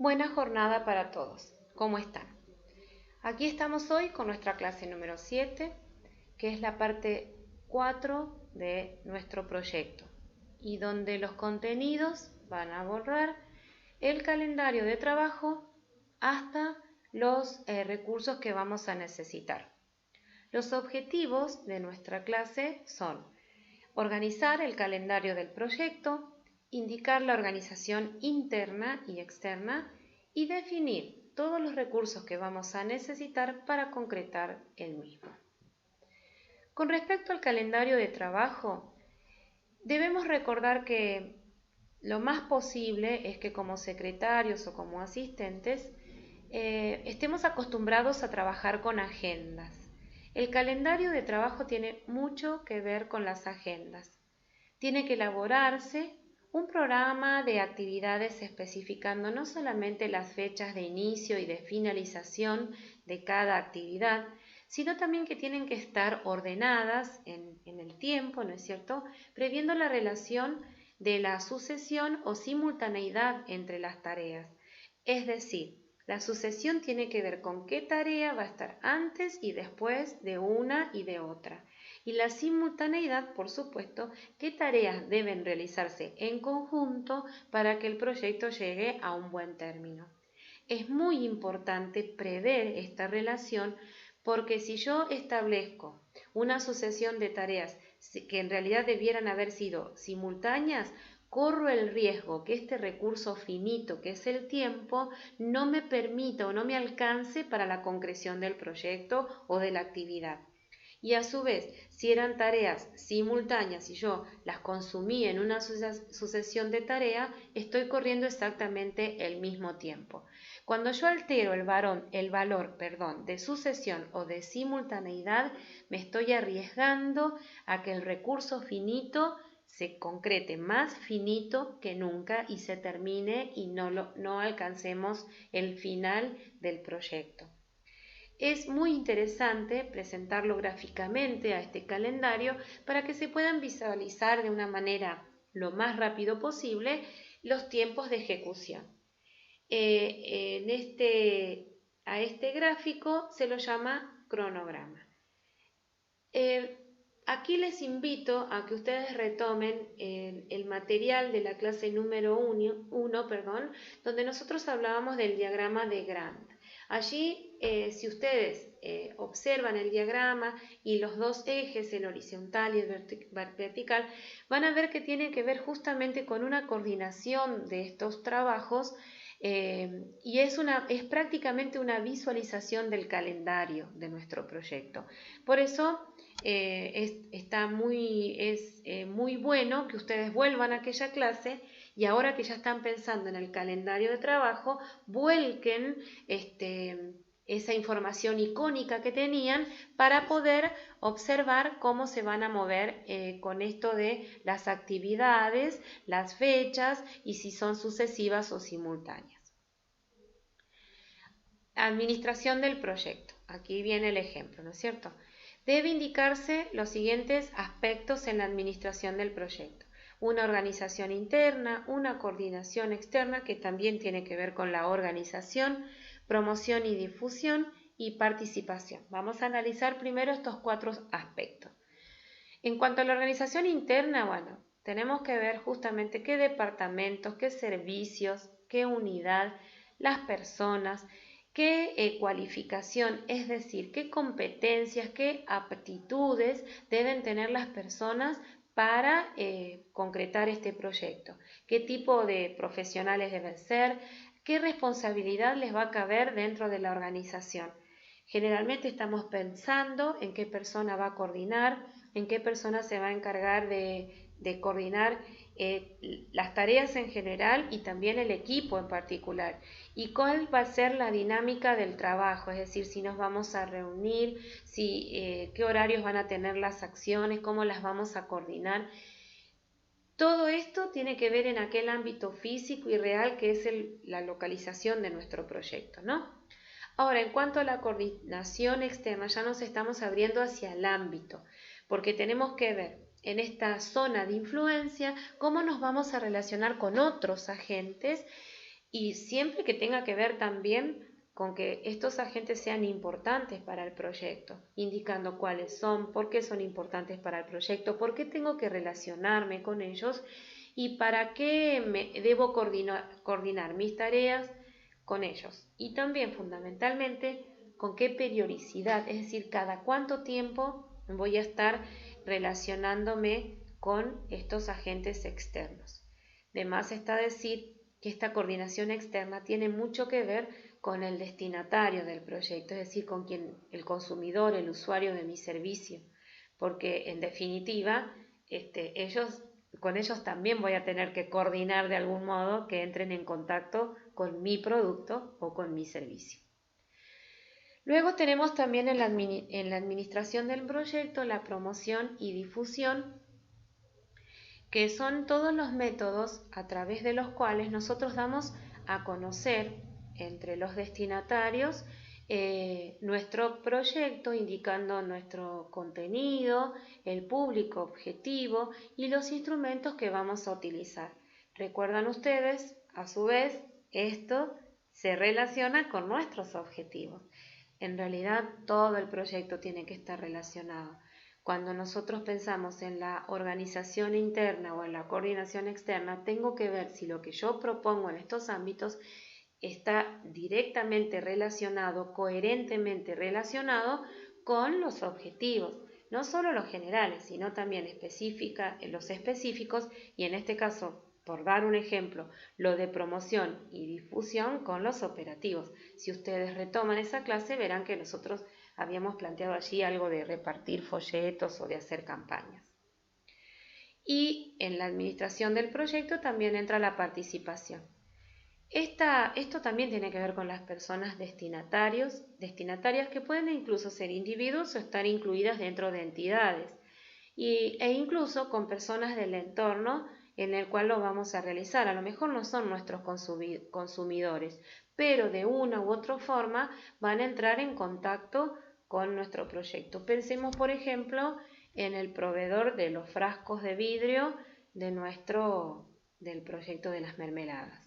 Buena jornada para todos. ¿Cómo están? Aquí estamos hoy con nuestra clase número 7, que es la parte 4 de nuestro proyecto y donde los contenidos van a abordar el calendario de trabajo hasta los recursos que vamos a necesitar. Los objetivos de nuestra clase son organizar el calendario del proyecto, indicar la organización interna y externa y definir todos los recursos que vamos a necesitar para concretar el mismo. Con respecto al calendario de trabajo, debemos recordar que lo más posible es que como secretarios o como asistentes estemos acostumbrados a trabajar con agendas. El calendario de trabajo tiene mucho que ver con las agendas. Tiene que elaborarse un programa de actividades especificando no solamente las fechas de inicio y de finalización de cada actividad, sino también que tienen que estar ordenadas en el tiempo, ¿no es cierto?, previendo la relación de la sucesión o simultaneidad entre las tareas. Es decir, la sucesión tiene que ver con qué tarea va a estar antes y después de una y de otra. Y la simultaneidad, por supuesto, qué tareas deben realizarse en conjunto para que el proyecto llegue a un buen término. Es muy importante prever esta relación porque si yo establezco una sucesión de tareas que en realidad debieran haber sido simultáneas, corro el riesgo que este recurso finito, que es el tiempo, no me permita o no me alcance para la concreción del proyecto o de la actividad. Y a su vez, si eran tareas simultáneas y yo las consumí en una sucesión de tareas, estoy corriendo exactamente el mismo tiempo. Cuando yo altero el valor de sucesión o de simultaneidad, me estoy arriesgando a que el recurso finito se concrete más finito que nunca y se termine y no alcancemos el final del proyecto. Es muy interesante presentarlo gráficamente a este calendario para que se puedan visualizar de una manera lo más rápido posible los tiempos de ejecución. A este gráfico se lo llama cronograma. Aquí les invito a que ustedes retomen el material de la clase número 1, donde nosotros hablábamos del diagrama de Gantt. Allí, si ustedes observan el diagrama y los dos ejes, el horizontal y el vertical, van a ver que tiene que ver justamente con una coordinación de estos trabajos y es prácticamente una visualización del calendario de nuestro proyecto. Por eso es muy bueno que ustedes vuelvan a aquella clase y ahora que ya están pensando en el calendario de trabajo, vuelquen esa información icónica que tenían para poder observar cómo se van a mover con esto de las actividades, las fechas y si son sucesivas o simultáneas. Administración del proyecto. Aquí viene el ejemplo, ¿no es cierto? Debe indicarse los siguientes aspectos en la administración del proyecto. Una organización interna, una coordinación externa que también tiene que ver con la organización, promoción y difusión y participación. Vamos a analizar primero estos 4 aspectos. En cuanto a la organización interna, tenemos que ver justamente qué departamentos, qué servicios, qué unidad, las personas, qué cualificación, es decir, qué competencias, qué aptitudes deben tener las personas para concretar este proyecto, qué tipo de profesionales deben ser, qué responsabilidad les va a caber dentro de la organización. Generalmente estamos pensando en qué persona va a coordinar, en qué persona se va a encargar de coordinar las tareas en general y también el equipo en particular. Y cuál va a ser la dinámica del trabajo, es decir, si nos vamos a reunir, qué horarios van a tener las acciones, cómo las vamos a coordinar. Todo esto tiene que ver en aquel ámbito físico y real que es la localización de nuestro proyecto, ¿no? Ahora, en cuanto a la coordinación externa, ya nos estamos abriendo hacia el ámbito, porque tenemos que ver en esta zona de influencia cómo nos vamos a relacionar con otros agentes Y siempre que tenga que ver también con que estos agentes sean importantes para el proyecto, indicando cuáles son, por qué son importantes para el proyecto, por qué tengo que relacionarme con ellos y para qué debo coordinar mis tareas con ellos. Y también fundamentalmente con qué periodicidad, es decir, cada cuánto tiempo voy a estar relacionándome con estos agentes externos. De más está decir que esta coordinación externa tiene mucho que ver con el destinatario del proyecto, es decir, con quien el consumidor, el usuario de mi servicio, porque en definitiva con ellos también voy a tener que coordinar de algún modo que entren en contacto con mi producto o con mi servicio. Luego tenemos también en la administración del proyecto la promoción y difusión, que son todos los métodos a través de los cuales nosotros damos a conocer entre los destinatarios nuestro proyecto, indicando nuestro contenido, el público objetivo y los instrumentos que vamos a utilizar. Recuerdan ustedes, a su vez, esto se relaciona con nuestros objetivos. En realidad, todo el proyecto tiene que estar relacionado. Cuando nosotros pensamos en la organización interna o en la coordinación externa, tengo que ver si lo que yo propongo en estos ámbitos está directamente relacionado, coherentemente relacionado con los objetivos, no solo los generales, sino también los específicos y en este caso, por dar un ejemplo, lo de promoción y difusión con los operativos. Si ustedes retoman esa clase verán que nosotros habíamos planteado allí algo de repartir folletos o de hacer campañas. Y en la administración del proyecto también entra la participación. Esto también tiene que ver con las personas destinatarias que pueden incluso ser individuos o estar incluidas dentro de entidades e incluso con personas del entorno en el cual lo vamos a realizar. A lo mejor no son nuestros consumidores, pero de una u otra forma van a entrar en contacto con nuestro proyecto. Pensemos, por ejemplo, en el proveedor de los frascos de vidrio del proyecto de las mermeladas.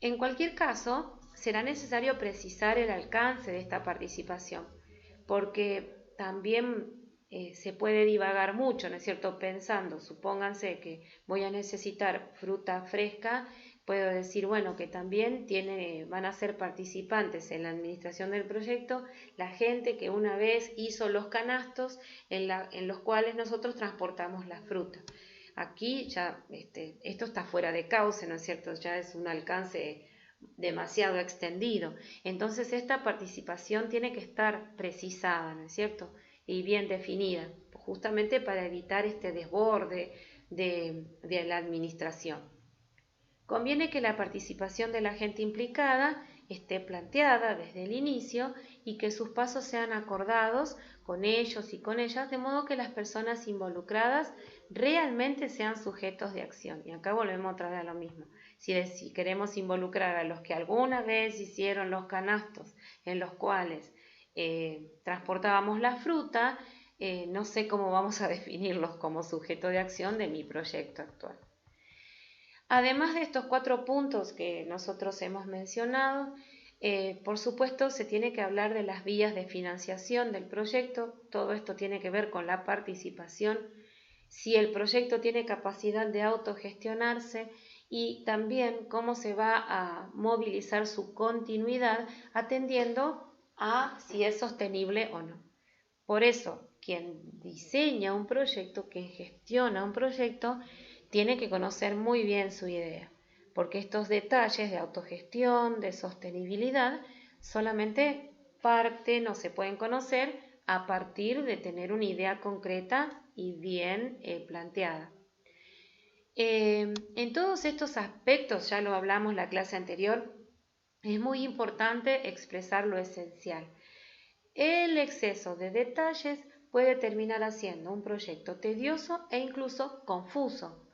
En cualquier caso, será necesario precisar el alcance de esta participación, porque también se puede divagar mucho, ¿no es cierto? Pensando, supónganse que voy a necesitar fruta fresca, puedo decir, bueno, que también van a ser participantes en la administración del proyecto la gente que una vez hizo los canastos en los cuales nosotros transportamos la fruta. Aquí ya esto está fuera de cauce, ¿no es cierto? Ya es un alcance demasiado extendido. Entonces esta participación tiene que estar precisada, ¿no es cierto? Y bien definida, justamente para evitar este desborde de la administración. Conviene que la participación de la gente implicada esté planteada desde el inicio y que sus pasos sean acordados con ellos y con ellas, de modo que las personas involucradas realmente sean sujetos de acción. Y acá volvemos otra vez a lo mismo. Si queremos involucrar a los que alguna vez hicieron los canastos en los cuales transportábamos la fruta, no sé cómo vamos a definirlos como sujeto de acción de mi proyecto actual. Además de estos 4 puntos que nosotros hemos mencionado, por supuesto se tiene que hablar de las vías de financiación del proyecto. Todo esto tiene que ver con la participación, si el proyecto tiene capacidad de autogestionarse y también cómo se va a movilizar su continuidad atendiendo a si es sostenible o no. Por eso, quien diseña un proyecto, quien gestiona un proyecto, tiene que conocer muy bien su idea, porque estos detalles de autogestión, de sostenibilidad, solamente no se pueden conocer a partir de tener una idea concreta y bien planteada. En todos estos aspectos, ya lo hablamos la clase anterior, es muy importante expresar lo esencial. El exceso de detalles puede terminar haciendo un proyecto tedioso e incluso confuso.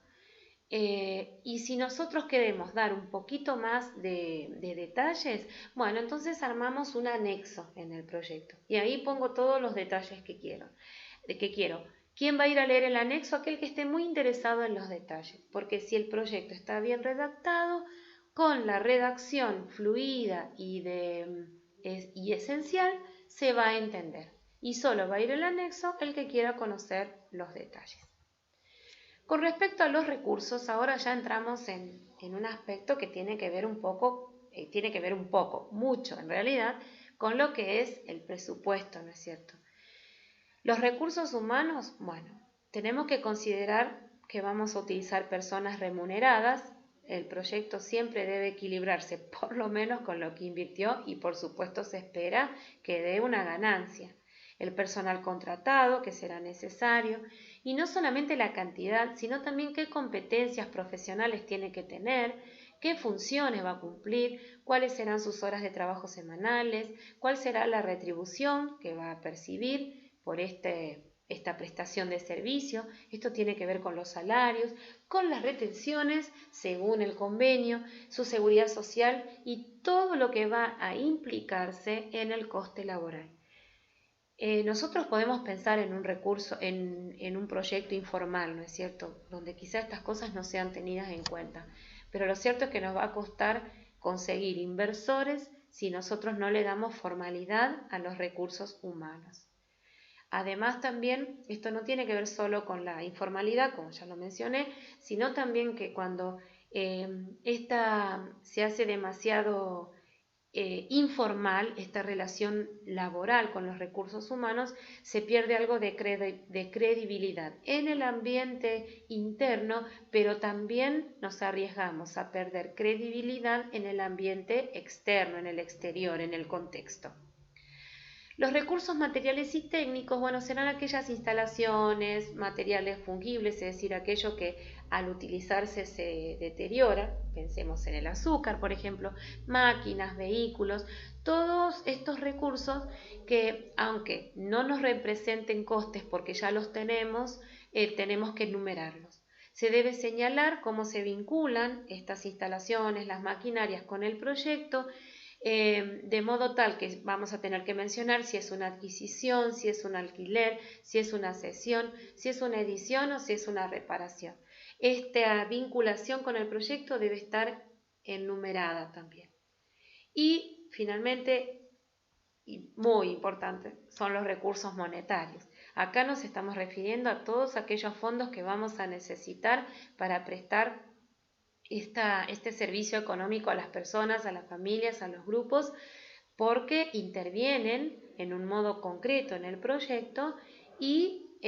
Y si nosotros queremos dar un poquito más de detalles, bueno, entonces armamos un anexo en el proyecto y ahí pongo todos los detalles que quiero. ¿Quién va a ir a leer el anexo? Aquel que esté muy interesado en los detalles, porque si el proyecto está bien redactado, con la redacción fluida y esencial se va a entender. Y solo va a ir el anexo el que quiera conocer los detalles. Con respecto a los recursos, ahora ya entramos en un aspecto que tiene que ver mucho en realidad, con lo que es el presupuesto, ¿no es cierto? Los recursos humanos, bueno, tenemos que considerar que vamos a utilizar personas remuneradas. El proyecto siempre debe equilibrarse por lo menos con lo que invirtió y por supuesto se espera que dé una ganancia. El personal contratado que será necesario y no solamente la cantidad, sino también qué competencias profesionales tiene que tener, qué funciones va a cumplir, cuáles serán sus horas de trabajo semanales, cuál será la retribución que va a percibir por esta prestación de servicio. Esto tiene que ver con los salarios, con las retenciones según el convenio, su seguridad social y todo lo que va a implicarse en el coste laboral. Nosotros podemos pensar en un recurso, en un proyecto informal, ¿no es cierto?, donde quizá estas cosas no sean tenidas en cuenta, pero lo cierto es que nos va a costar conseguir inversores si nosotros no le damos formalidad a los recursos humanos. Además también, esto no tiene que ver solo con la informalidad, como ya lo mencioné, sino también que cuando esta se hace demasiado informal, esta relación laboral con los recursos humanos, se pierde algo de credibilidad en el ambiente interno, pero también nos arriesgamos a perder credibilidad en el ambiente externo, en el exterior, en el contexto. Los recursos materiales y técnicos, bueno, serán aquellas instalaciones, materiales fungibles, es decir, aquello que al utilizarse se deteriora, pensemos en el azúcar, por ejemplo, máquinas, vehículos, todos estos recursos que, aunque no nos representen costes porque ya los tenemos que enumerarlos. Se debe señalar cómo se vinculan estas instalaciones, las maquinarias con el proyecto, de modo tal que vamos a tener que mencionar si es una adquisición, si es un alquiler, si es una cesión, si es una edición o si es una reparación. Esta vinculación con el proyecto debe estar enumerada también. Y finalmente, y muy importante, son los recursos monetarios. Acá nos estamos refiriendo a todos aquellos fondos que vamos a necesitar para prestar este servicio económico a las personas, a las familias, a los grupos, porque intervienen en un modo concreto en el proyecto y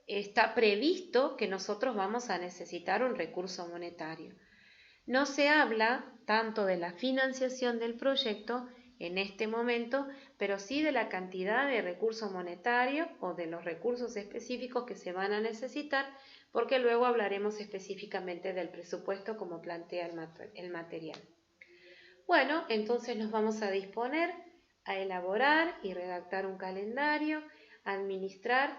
está previsto que nosotros vamos a necesitar un recurso monetario. No se habla tanto de la financiación del proyecto en este momento, pero sí de la cantidad de recursos monetarios o de los recursos específicos que se van a necesitar, porque luego hablaremos específicamente del presupuesto como plantea el material. Bueno, entonces nos vamos a disponer a elaborar y redactar un calendario, a administrar,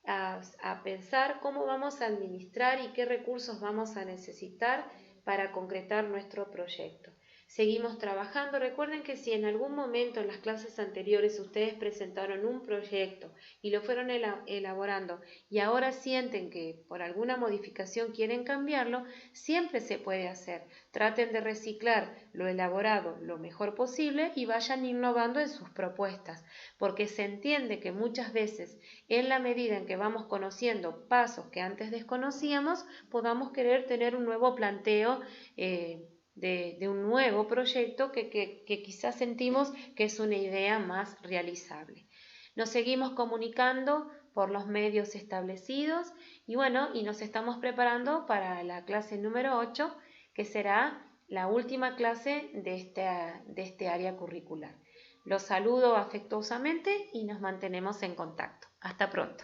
a pensar cómo vamos a administrar y qué recursos vamos a necesitar para concretar nuestro proyecto. Seguimos trabajando. Recuerden que si en algún momento en las clases anteriores ustedes presentaron un proyecto y lo fueron elaborando y ahora sienten que por alguna modificación quieren cambiarlo, siempre se puede hacer. Traten de reciclar lo elaborado lo mejor posible y vayan innovando en sus propuestas, porque se entiende que muchas veces en la medida en que vamos conociendo pasos que antes desconocíamos, podamos querer tener un nuevo planteo de un nuevo proyecto que quizás sentimos que es una idea más realizable. Nos seguimos comunicando por los medios establecidos y bueno, y nos estamos preparando para la clase número 8, que será la última clase de este área curricular. Los saludo afectuosamente y nos mantenemos en contacto. Hasta pronto.